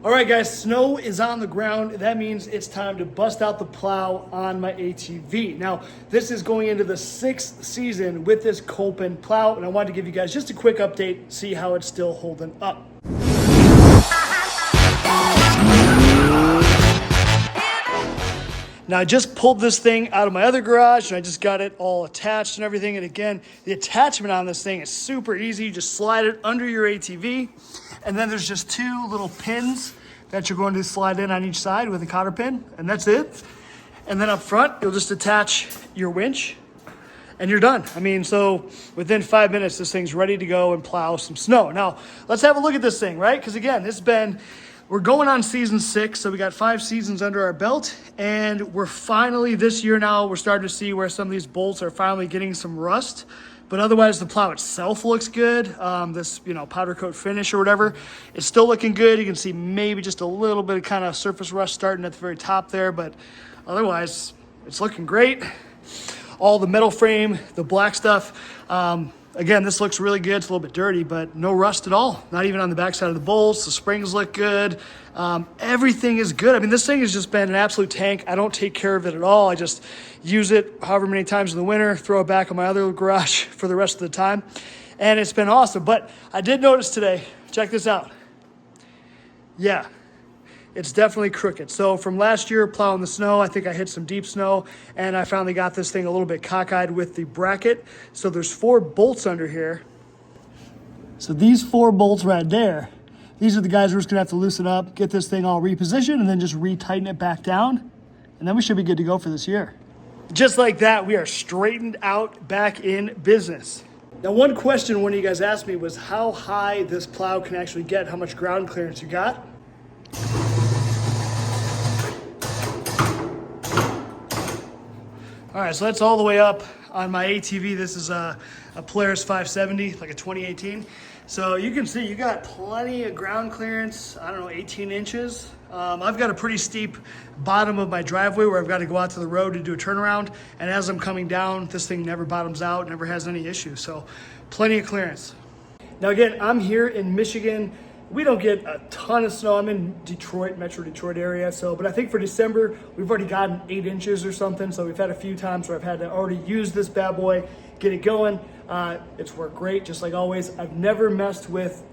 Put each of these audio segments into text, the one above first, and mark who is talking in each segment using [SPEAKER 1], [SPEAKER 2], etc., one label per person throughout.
[SPEAKER 1] All right, guys, snow is on the ground. That means it's time to bust out the plow on my ATV. Now, this is going into the 6th season with this Kolpin plow, and I wanted to give you guys just a quick update, see how it's still holding up. Now, I just pulled this thing out of my other garage, and I just got it all attached and everything. And again, the attachment on this thing is super easy. You just slide it under your ATV, and then there's just 2 little pins that you're going to slide in on each side with a cotter pin, and that's it. And then up front, you'll just attach your winch, and you're done. I mean, so within 5 minutes, this thing's ready to go and plow some snow. Now, let's have a look at this thing, right? Because again, we're going on season 6, so we got 5 seasons under our belt, and we're finally, this year now, we're starting to see where some of these bolts are finally getting some rust, but otherwise the plow itself looks good. This, powder coat finish or whatever, it's still looking good. You can see maybe just a little bit of kind of surface rust starting at the very top there, but otherwise it's looking great. All the metal frame, the black stuff, again, this looks really good. It's a little bit dirty, but no rust at all. Not even on the backside of the bolts. The springs look good. Everything is good. I mean, this thing has just been an absolute tank. I don't take care of it at all. I just use it however many times in the winter, throw it back in my other garage for the rest of the time. And it's been awesome. But I did notice today, check this out. Yeah. It's definitely crooked. So from last year plowing the snow, I think I hit some deep snow, and I finally got this thing a little bit cockeyed with the bracket. So there's 4 bolts under here. So these 4 bolts right there, these are the guys we're just gonna have to loosen up, get this thing all repositioned, and then just retighten it back down. And then we should be good to go for this year. Just like that, we are straightened out, back in business. Now, one question one of you guys asked me was how high this plow can actually get, how much ground clearance you got. All right, so that's all the way up on my ATV. This is a Polaris 570, like a 2018. So you can see you got plenty of ground clearance, 18 inches. I've got a pretty steep bottom of my driveway where I've got to go out to the road to do a turnaround. And as I'm coming down, this thing never bottoms out, never has any issues. So plenty of clearance. Now again, I'm here in Michigan. We don't get a ton of snow. I'm in Detroit, Metro Detroit area. But I think for December, we've already gotten 8 inches or something. So we've had a few times where I've had to already use this bad boy, get it going. It's worked great, just like always. I've never messed with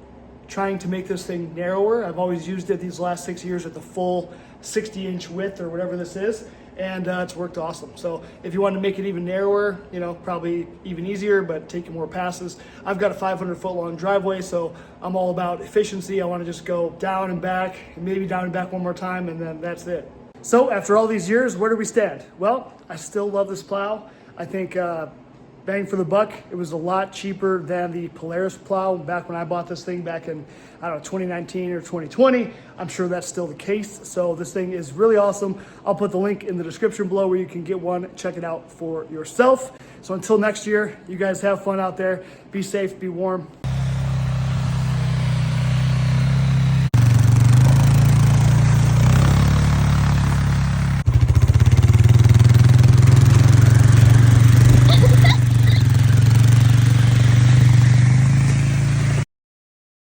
[SPEAKER 1] trying to make this thing narrower. I've always used it these last 6 years at the full 60-inch width or whatever this is. And it's worked awesome. So if you want to make it even narrower, probably even easier, but taking more passes. I've got a 500-foot long driveway, so I'm all about efficiency. I want to just go down and back, maybe down and back one more time, and then that's it. So after all these years, where do we stand? Well, I still love this plow. I think bang for the buck, it was a lot cheaper than the Polaris plow back when I bought this thing back in, 2019 or 2020. I'm sure that's still the case. So this thing is really awesome. I'll put the link in the description below where you can get one. Check it out for yourself. So until next year, you guys have fun out there. Be safe, be warm.